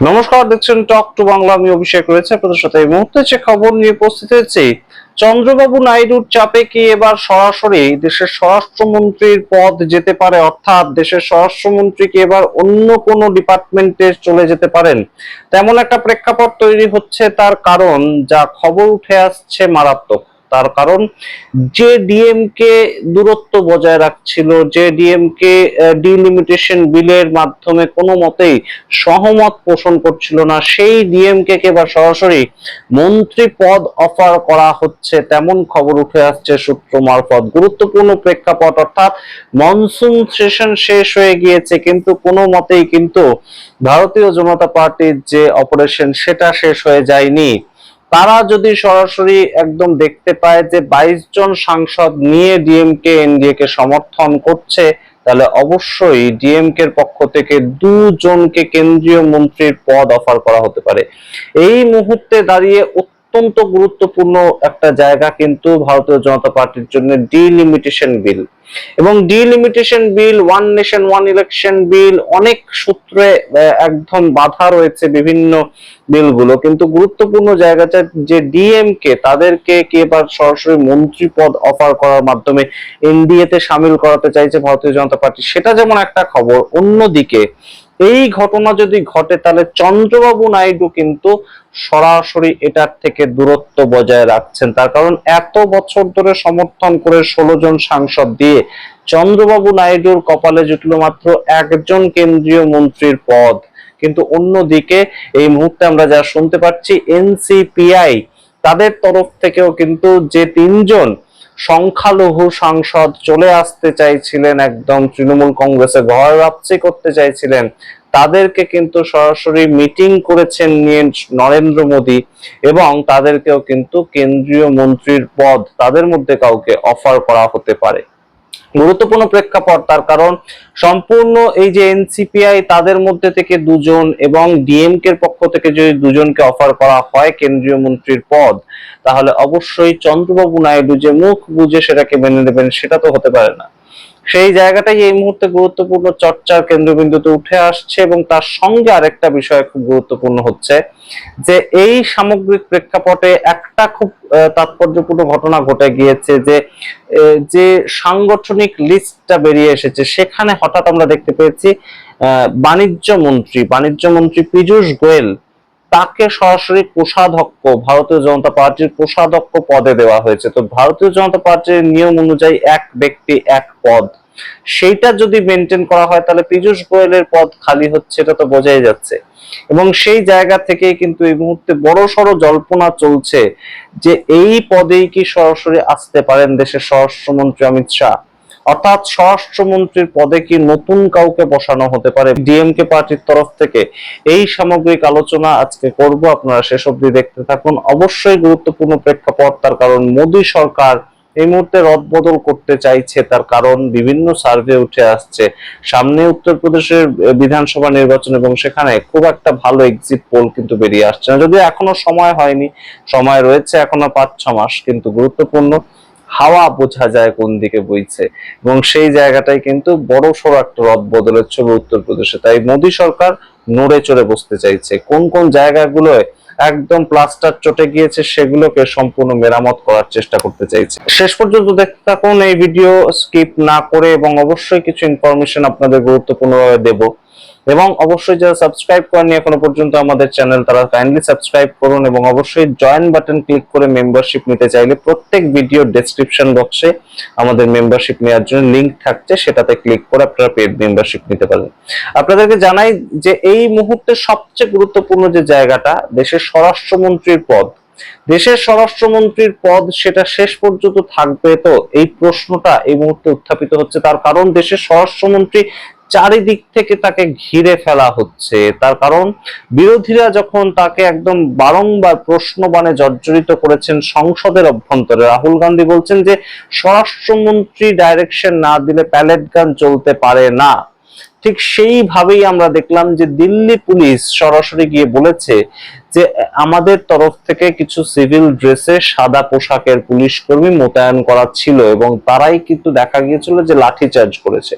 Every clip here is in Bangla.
নমস্কার, দেখছেন টক টু বাংলা। আমি অভিষেক রয়েছে আপনাদের সাথে। এই মুহূর্তে যে খবর নিয়ে উপস্থিত হয়েছি, চন্দ্রবাবু নাইডুর চাপে কি এবার সরাসরি দেশের স্বরাষ্ট্রমন্ত্রীর পদ যেতে পারে, অর্থাৎ দেশের স্বরাষ্ট্রমন্ত্রী কি এবার অন্য কোনো ডিপার্টমেন্টে চলে যেতে পারেন, তেমন একটা প্রেক্ষাপট তৈরি হচ্ছে। তার কারণ যা খবর উঠে আসছে মারাত্মক। তার কারণ যে ডিএমকে দূরত্ব বজায় রাখছিল, যে ডিএমকে ডিলিমিটেশন বিলের মাধ্যমে কোনো মতেই সহমত পোষণ করছিল না, সেই ডিএমকে কে বা সরাসরি মন্ত্রী পদ অফার করা হচ্ছে, তেমন খবর উঠে আসছে সূত্র মারফত। গুরুত্বপূর্ণ প্রেক্ষাপট, অর্থাৎ মনসুন সেশন শেষ হয়ে গিয়েছে, কিন্তু কোনো মতেই কিন্তু ভারতীয় জনতা পার্টির যে অপারেশন সেটা শেষ হয়ে যায়নি। তারা যদি সরাসরি একদম দেখতে পায় যে 22 জন সাংসদ নিয়ে ডিএমকে এনডিএ কে সমর্থন করছে, তাহলে অবশ্যই ডিএমকে এর পক্ষ থেকে দুজনকে কেন্দ্রীয় মন্ত্রীর পদ অফার করা হতে পারে। এই মুহূর্তে দাঁড়িয়ে অত্যন্ত গুরুত্বপূর্ণ একটা জায়গা কিন্তু ভারতীয় জনতা পার্টির জন্য ডিলিমিটেশন বিল। এবং delimitation bill, one nation one election bill, অনেক সূত্রে একদম বাধা রয়েছে বিভিন্ন বিলগুলো, কিন্তু গুরুত্বপূর্ণ জায়গাটা যে ডিএমকে তাদেরকে কি এবার সরাসরি মন্ত্রী পদ অফার করার মাধ্যমে এনডিএ তে সামিল করাতে চাইছে ভারতীয় জনতা পার্টি, সেটা যেমন একটা খবর। অন্যদিকে এই ঘটনা যদি ঘটে, তাহলে চন্দ্রবাবু নাইডু কিন্তু সরাসরি এটার থেকে দূরত্ব বজায় রাখছেন। তার কারণ এত বছর ধরে সমর্থন করে 16 জন সাংসদ দিয়ে চন্দ্রবাবু নাইডুর কপালে জুটলো মাত্র একজন কেন্দ্রীয় মন্ত্রীর পদ। কিন্তু অন্যদিকে এই মুহূর্তে আমরা যা শুনতে পাচ্ছি, এনসিপিআই তাদের তরফ থেকেও কিন্তু যে তিনজন সংখ্যালঘু সাংসদ চলে আসতে চাইছিলেন, একদম তৃণমূল কংগ্রেসে ঘর রাপচি করতে চাইছিলেন, তাদেরকে কিন্তু সরাসরি মিটিং করেছেন নিয়ে নরেন্দ্র মোদী, এবং তাদেরকেও কিন্তু কেন্দ্রীয় মন্ত্রীর পদ তাদের মধ্যে কাউকে অফার করা হতে পারে। গুরুত্বপূর্ণ প্রেক্ষাপট, তার কারণ সম্পূর্ণ এই যে এনসিপিআই তাদের মধ্যে থেকে দুজন এবং ডিএমকে এর পক্ষ থেকে যদি দুজনকে অফার করা হয় কেন্দ্রীয় মন্ত্রীর পদ, তাহলে অবশ্যই চন্দ্রবাবু নাইডু যে মুখ বুঝে সেটাকে মেনে নেবেন সেটা তো হতে পারে না। সেই জায়গাটাই এই মুহূর্তে গুরুত্বপূর্ণ চর্চার কেন্দ্রবিন্দুতে উঠে আসছে। এবং তার সঙ্গে আরেকটা বিষয় খুব গুরুত্বপূর্ণ হচ্ছে যে এই সামগ্রিক প্রেক্ষাপটে একটা খুব তাৎপর্যপূর্ণ ঘটনা ঘটে গিয়েছে, যে যে সাংগঠনিক লিস্টটা বেরিয়ে এসেছে, সেখানে হঠাৎ আমরা দেখতে পেয়েছি বাণিজ্য মন্ত্রী পীযূষ গোয়েল, তাকে সরাসরি কোষাধ্যক্ষ, ভারতীয় জনতা পার্টির কোষাধ্যক্ষ পদে দেওয়া হয়েছে। তো ভারতীয় জনতা পার্টির নিয়ম অনুযায়ী এক ব্যক্তি এক পদ, সেইটা যদি মেনটেন করা হয়, তাহলে পীযূষ গোয়েলের পদ খালি হচ্ছে, এটা তো বোঝাই যাচ্ছে। এবং সেই জায়গা থেকেই কিন্তু এই মুহূর্তে বড় সড় জল্পনা চলছে যে এই পদেই কি সরাসরি আসতে পারেন দেশের স্বরাষ্ট্রমন্ত্রী অমিত শাহ, অর্থাৎ স্বরাষ্ট্রমন্ত্রীর পদে কি নতুন কাউকে বসানো হতে পারে ডিএমকে পার্টির তরফ থেকে। এই সামগ্রিক আলোচনা আজকে করব, আপনারা শেষ অবধি দেখতে থাকুন। অবশ্যই গুরুত্বপূর্ণ প্রেক্ষাপট, তার কারণ মোদী সরকার এই মুহূর্তে রদবদল করতে চাইছে। তার কারণ বিভিন্ন সার্ভে উঠে আসছে, সামনে উত্তরপ্রদেশের বিধানসভা নির্বাচন, এবং সেখানে খুব একটা ভালো এক্সিট পোল কিন্তু বেরিয়ে আসছে না, যদিও এখনো সময় হয়নি, সময় রয়েছে এখনো 5-6 মাস, কিন্তু গুরুত্বপূর্ণ হাওয়া বোঝা যায় কোন দিকে বইছে। এবং সেই জায়গাটাই কিন্তু বড় সড় একটা রদ বদলের ছবি উত্তরপ্রদেশে। তাই মোদী সরকার নড়ে চড়ে বসতে চাইছে, কোন কোন জায়গাগুলোয় একদম প্লাস্টার চটে গিয়েছে সেগুলোকে সম্পূর্ণ মেরামত করার চেষ্টা করতে চাইছে। শেষ পর্যন্ত দেখতে থাকুন এই ভিডিও স্কিপ না করে, এবং অবশ্যই কিছু ইনফরমেশন আপনাদের গুরুত্বপূর্ণভাবে দেব। এবং অবশ্যই যারা সাবস্ক্রাইব করেননি এখনো পর্যন্ত আমাদের চ্যানেল, তারা কাইন্ডলি সাবস্ক্রাইব করুন, এবং অবশ্যই জয়েন বাটন ক্লিক করে মেম্বারশিপ নিতে চাইলে প্রত্যেক ভিডিও ডেসক্রিপশন বক্সে আমাদের মেম্বারশিপ নেওয়ার জন্য লিংক থাকছে, সেটাতে ক্লিক করে আপনারা পেড মেম্বারশিপ নিতে পারেন। আপনাদেরকে জানাই যে এই মুহূর্তে সবচেয়ে গুরুত্বপূর্ণ যে জায়গাটা, দেশের স্বরাষ্ট্রমন্ত্রীর পদ। দেশের স্বরাষ্ট্রমন্ত্রীর পদ সেটা শেষ পর্যন্ত থাকবে তো, এই প্রশ্নটা এই মুহূর্তে উত্থাপিত হচ্ছে। তার কারণ দেশের স্বরাষ্ট্রমন্ত্রী চারিদিক থেকে তাকে ঘিরে ফেলা হচ্ছে। তার কারণ বিরোধীরা যখন তাকে একদম বারংবার প্রশ্নবাণে জর্জরিত করেছেন সংসদের অভ্যন্তরে, রাহুল গান্ধী বলছেন যে স্বরাষ্ট্রমন্ত্রী ডাইরেকশন না দিলে প্যালেট গান চলতে পারে না। ঠিক সেইভাবেই আমরা দেখলাম যে দিল্লি পুলিশ সরাসরি গিয়ে বলেছে যে আমাদের তরফ থেকে কিছু সিভিল ড্রেসে সাদা পোশাকের পুলিশ কর্মী মোতায়েন করা ছিল এবং তারাই কিন্তু দেখা গিয়েছিল যে লাঠিচার্জ করেছে।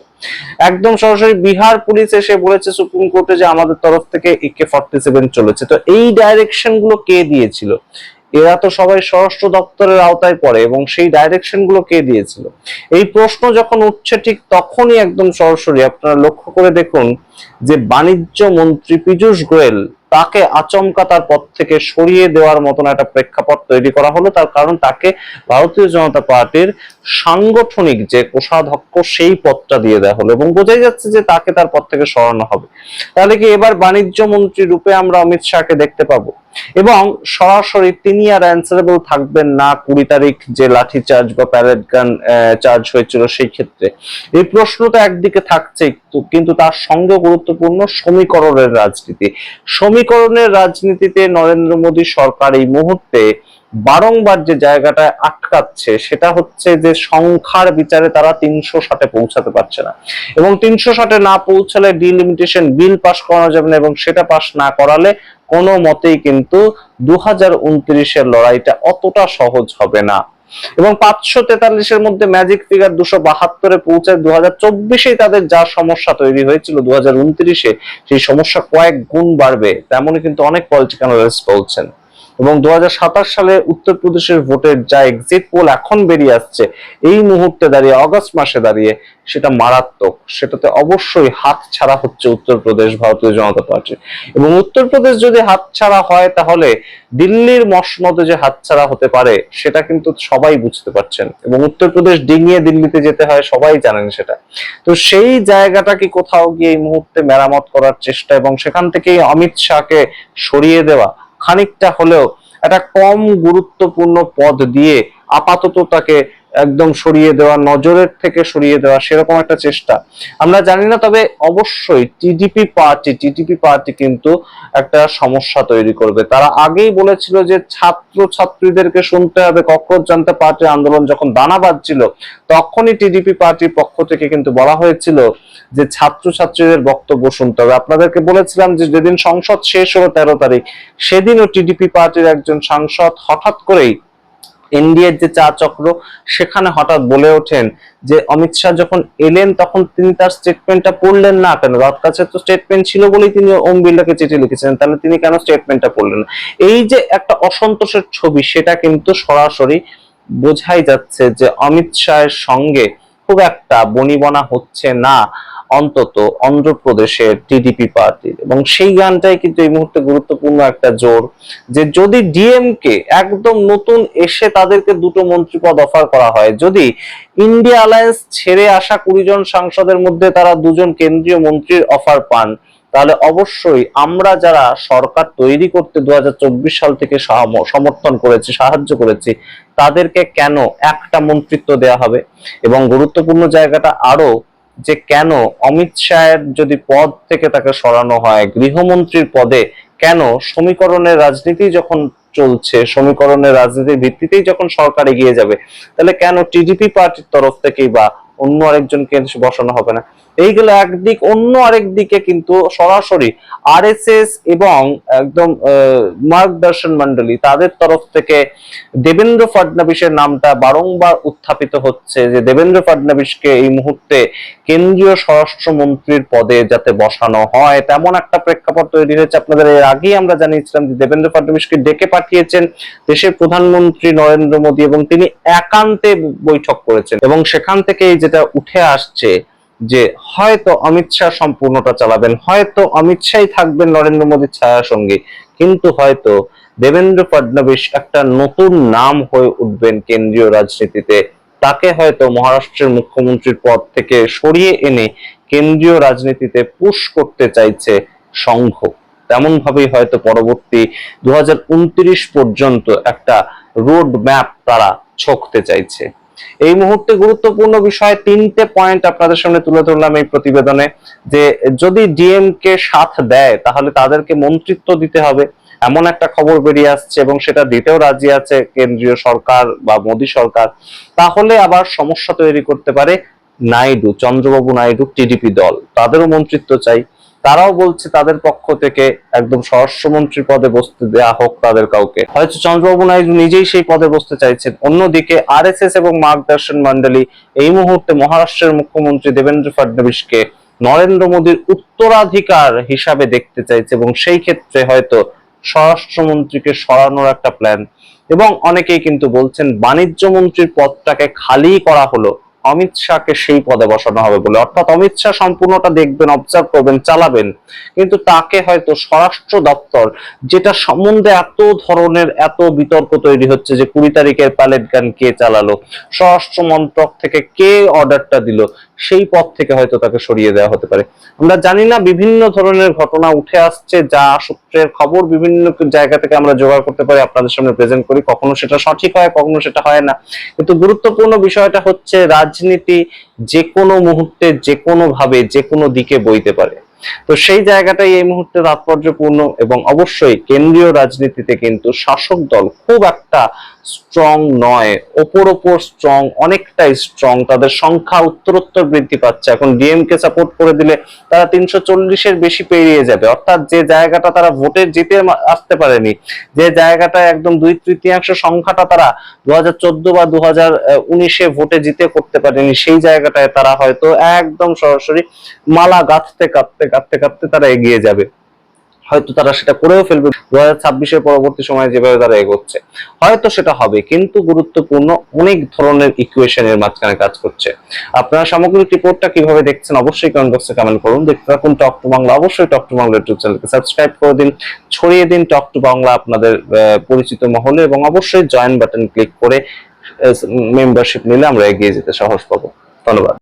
একদম সরাসরি বিহার পুলিশ এসে বলেছে সুপ্রিম কোর্টে যে আমাদের তরফ থেকে AK-47 চলেছে। তো এই ডাইরেকশন গুলো কে দিয়েছিল? এরা তো সবাই স্বরাষ্ট্র দপ্তরের আওতায় পড়ে, এবং সেই ডাইরেকশন গুলো কে দিয়েছিল? এই প্রশ্ন যখন উঠছে ঠিক তখনই একদম সরাসরি আপনারা লক্ষ্য করে দেখুন যে বাণিজ্য মন্ত্রী পীযূষ গোয়েল, তাকে আচমকা তার পদ থেকে সরিয়ে দেওয়ার মতন একটা প্রেক্ষাপট তৈরি করা হলো। তার কারণ তাকে ভারতীয় জনতা পার্টির সাংগঠনিক যে কোষাধ্যক্ষ সেই পদটা দিয়ে দেওয়া হলো, এবং বোঝাই যাচ্ছে যে তাকে তার পদ থেকে সরানো হবে। তাহলে কি এবার বাণিজ্য মন্ত্রী রূপে আমরা অমিত শাহকে দেখতে পাবো? এবং সরাসরি তিনি আর অ্যান্সারেবল থাকবেন না 20 তারিখ যে লাঠি চার্জ বা প্যারেড গান চার্জ হয়েছিল সেই ক্ষেত্রে। এই প্রশ্নটা একদিকে থাকছে, কিন্তু তার সঙ্গে গুরুত্বপূর্ণ সমীকরণের রাজনীতি। সমীকরণের রাজনীতিতে নরেন্দ্র মোদী সরকার এই মুহূর্তে বারংবার যে জায়গাটায় আটকাচ্ছে সেটা হচ্ছে যে সংখ্যার বিচারে তারা 360-এ পৌঁছাতে পারছে না, এবং 360-এ না পৌঁছালে ডিলিমিটেশন বিল পাস করানো যাবে না, এবং সেটা পাস না করালে কোনো মতেই কিন্তু 2029-এর লড়াইটা অতটা সহজ হবে না। এবং 543-এর মধ্যে ম্যাজিক ফিগার 272-এ পৌঁছায় 2024-এ তাদের যা সমস্যা তৈরি হয়েছিল 2029-এ সেই সমস্যা কয়েক গুণ বাড়বে, তেমনই কিন্তু অনেক পলিটিক্যাল অ্যানালিস্ট বলছেন। এবং 2027 সালে উত্তরপ্রদেশের ভোটের যা এক্সিট পোল এখন বেরিয়ে আসছে এই মুহূর্তে দাঁড়িয়ে, অগস্ট মাসে দাঁড়িয়ে, সেটা মারাত্মক। সেটাতে অবশ্যই হাত ছাড়া হচ্ছে উত্তরপ্রদেশ ভারতীয় জনতা পার্টি। এবং উত্তরপ্রদেশ যদি হাত ছাড়া হয় তাহলে দিল্লির মসনদে যে হাত ছাড়া হতে পারে সেটা কিন্তু সবাই বুঝতে পারছেন, এবং উত্তরপ্রদেশ ডিঙিয়ে দিল্লিতে যেতে হয় সবাই জানেন সেটা। তো সেই জায়গাটা কি কোথাও গিয়ে এই মুহূর্তে মেরামত করার চেষ্টা, এবং সেখান থেকেই অমিত শাহকে সরিয়ে দেওয়া, খানিকটা হলেও একটা কম গুরুত্বপূর্ণ পদ দিয়ে আপাতত তাকে একদম সরিয়ে দেওয়া, নজরের থেকে সরিয়ে দেওয়া, সেরকম একটা চেষ্টা আমরা জানি না। তবে অবশ্যই টিডিপি পার্টি কিন্তু একটা সমস্যা তৈরি করবে। তারা আগেই বলেছিল যে ছাত্র ছাত্রীদেরকে শুনতে হবে। ককরোচ জনতা পার্টি আন্দোলন যখন দানা বাঁধছিল তখনই টিডিপি পার্টির পক্ষ থেকে কিন্তু বলা হয়েছিল যে ছাত্র ছাত্রীদের বক্তব্য শুনতে হবে। আপনাদেরকে বলেছিলাম যে যেদিন সংসদ শেষ হলো 13 তারিখ, সেদিনও টিডিপি পার্টির একজন সাংসদ হঠাৎ করেই এনডিএর যে চা চক্র সেখানে হঠাৎ বলে ওঠেন যে অমিত শাহ যখন এলেন তখন তিনি তার স্টেটমেন্টটা পড়লেন না কেন? তার কাছে তো স্টেটমেন্ট ছিল বলেই তিনি ওম বিড়লাকে চিঠি লিখেছেন, তাহলে তিনি কেন স্টেটমেন্টটা পড়লেন না? এই যে একটা অসন্তোষের ছবি, সেটা কিন্তু সরাসরি বোঝাই যাচ্ছে যে অমিত শাহের সঙ্গে খুব একটা বনিবনা হচ্ছে না অন্তত অন্ধ্রপ্রদেশের টিডিপি পার্টির। এবং সেই গানটাই কিন্তু এই মুহূর্তে গুরুত্বপূর্ণ একটা জোর, যে যদি ডিএমকে একদম নতুন এসে তাদেরকে 2টো মন্ত্রী পদ অফার করা হয়, যদি ইন্ডিয়া অ্যালায়েন্স ছেড়ে আসা 20 জন সাংসদের মধ্যে তারা 2 জন কেন্দ্রীয় মন্ত্রীর অফার পান, তাহলে অবশ্যই আমরা যারা সরকার তৈরি করতে 2024 সাল থেকে সমর্থন করেছি, সাহায্য করেছি, তাদেরকে কেন একটা মন্ত্রিত্ব দেয়া হবে? এবং গুরুত্বপূর্ণ জায়গাটা আরো, যে কেন অমিত শাহের যদি পদ থেকে তাকে সরানো হয় গৃহমন্ত্রীর পদে, কেন সমীকরণের রাজনীতি যখন চলছে, সমীকরণের রাজনীতির ভিত্তিতেই যখন সরকার এগিয়ে যাবে, তাহলে কেন টিডিপি পার্টির তরফ থেকেই বা অন্য আরেকজনকে বসানো হবে না? এইগুলো একদিক। অন্য আরেক দিকে কিন্তু সরাসরি আরএসএস এবং একদম মার্গদর্শন মন্ডলী তাদের তরফ থেকে দেবেন্দ্র ফডনবিসের নামটা বারংবার উত্থাপিত হচ্ছে, যে দেবেন্দ্র ফডনবিসকে এই মুহূর্তে কেন্দ্রীয় স্বরাষ্ট্রমন্ত্রীর পদে যাতে বসানো হয়, তেমন একটা প্রেক্ষাপট তৈরি হয়েছে। আপনাদের এর আগেই আমরা জানিয়েছিলাম যে দেবেন্দ্র ফডনবিসকে ডেকে পাঠিয়েছেন দেশের প্রধানমন্ত্রী নরেন্দ্র মোদী, এবং তিনি একান্তে বৈঠক করেছেন। এবং সেখান থেকেই যেটা উঠে আসছে যে হয়তো অমিত শাহ সম্পূর্ণটা চালাবেন, হয়তো অমিত শাহই থাকবেন নরেন্দ্র মোদীর ছায়া সঙ্গী, কিন্তু হয়তো দেবেন্দ্র ফডনবিস একটা নতুন নাম হয়ে উঠবেন কেন্দ্রীয় রাজনীতিতে। তাকে হয়তো মহারাষ্ট্রের মুখ্যমন্ত্রীর পদ থেকে সরিয়ে এনে কেন্দ্রীয় রাজনীতিতে পুশ করতে চাইছে সংঘ। তেমন ভাবেই হয়তো পরবর্তী 2029 পর্যন্ত একটা রোড ম্যাপ তারা ছকতে চাইছে। এই মুহূর্তে গুরুত্বপূর্ণ বিষয় 3টে পয়েন্ট আপনাদের সামনে তুলে ধরলাম এই প্রতিবেদনে, যে যদি ডিএমকে সাথ দেয় তাহলে তাদেরকে মন্ত্রিত্ব দিতে হবে, এমন একটা খবর বেরিয়ে আসছে, এবং সেটা দিতেও রাজি আছে কেন্দ্রীয় সরকার বা মোদী সরকার। তাহলে আবার সমস্যা তৈরি করতে পারে চন্দ্রবাবু নাইডু টিডিপি দল, তাদেরও মন্ত্রিত্ব চাই। তারাও বলছে তাদের পক্ষ থেকে একদম স্বরাষ্ট্রমন্ত্রী পদে বসতে দেয়া হোক তাদের কাউকে। হয়তো চন্দ্রবাবু নাইডু নিজেই সেই পদে বসতে চাইছেন। অন্যদিকে আরএসএস এবং মার্গদর্শন মন্ডলী এই মুহূর্তে মহারাষ্ট্রের মুখ্যমন্ত্রী দেবেন্দ্র ফডনবিসকে নরেন্দ্র মোদীর উত্তরাধিকার হিসাবে দেখতে চাইছে এবং সেই ক্ষেত্রে হয়তো স্বরাষ্ট্রমন্ত্রীকে সরানোর একটা প্ল্যান। এবং অনেকেই কিন্তু বলছেন বাণিজ্য মন্ত্রীর পদটাকে খালি করা হলো অমিত শাহকে সেই পদে বসানো হবে বলে, অর্থাৎ অমিত শাহ সম্পূর্ণটা দেখবেন, অবজার্ভ করবেন, চালাবেন, কিন্তু তাকে হয়তো স্বরাষ্ট্র দপ্তর, যেটা সম্বন্ধে এত ধরনের এত বিতর্ক তৈরি হচ্ছে যে 20 তারিখের প্যালেট গান কে চালালো, স্বরাষ্ট্র মন্ত্রক থেকে কে অর্ডারটা দিল, সেই পদ থেকে হয়তো তাকে সরিয়ে দেওয়া হতে পারে। আমরা জানি না, বিভিন্ন ধরনের ঘটনা উঠে আসছে, যা সূত্রের খবর বিভিন্ন জায়গা থেকে আমরা জোগাড় করতে পারি, আপনাদের সামনে প্রেজেন্ট করি। কখনো সেটা সঠিক হয়, কখনো সেটা হয় না, কিন্তু গুরুত্বপূর্ণ বিষয়টা হচ্ছে রাজনীতি যে কোনো মুহূর্তে যে কোনো ভাবে যে কোনো দিকে বইতে পারে। তো সেই জায়গাটাই এই মুহূর্তে তাৎপর্যপূর্ণ এবং অবশ্যই কেন্দ্রীয় রাজনীতিতে কিন্তু শাসক দল খুব একটা স্ট্রং নয়, ওপর স্ট্রং, অনেকটাই স্ট্রং, তাদের সংখ্যা উত্তরোত্তর বৃদ্ধি পাচ্ছে। এখন ডিএমকে সাপোর্ট করে দিলে তারা 340-এর বেশি পেরিয়ে যাবে, অর্থাৎ যে জায়গাটা তারা ভোটে জিতে আসতে পারেনি, যে জায়গাটা একদম 2/3 সংখ্যাটা তারা 2014 বা 2019-এ ভোটে জিতে করতে পারেনি, সেই জায়গাটায় তারা হয়তো একদম সরাসরি মালা গাঁথতে কাঁপতে কাঁপতে কাঁপতে তারা এগিয়ে যাবে। হয়তো তারা সেটা করেও ফেলবে 2026-এর পরবর্তী সময়ে যেভাবে তারা এগোচ্ছে, হয়তো সেটা হবে, কিন্তু গুরুত্বপূর্ণ অনেক ধরনের ইকুয়েশনের মাঝখানে কাজ করছে। আপনারা সামগ্রিক রিপোর্টটা কিভাবে দেখছেন অবশ্যই কমেন্ট বক্সে কমেন্ট করুন। দেখতে থাকুন টক টু বাংলা, অবশ্যই টক টু বাংলা ইউটিউব চ্যানেলকে সাবস্ক্রাইব করে দিন, ছড়িয়ে দিন টক টু বাংলা আপনাদের পরিচিত মহলে, এবং অবশ্যই জয়েন বাটন ক্লিক করে মেম্বারশিপ নিলে আমরা এগিয়ে যেতে সাহস পাবো। ধন্যবাদ।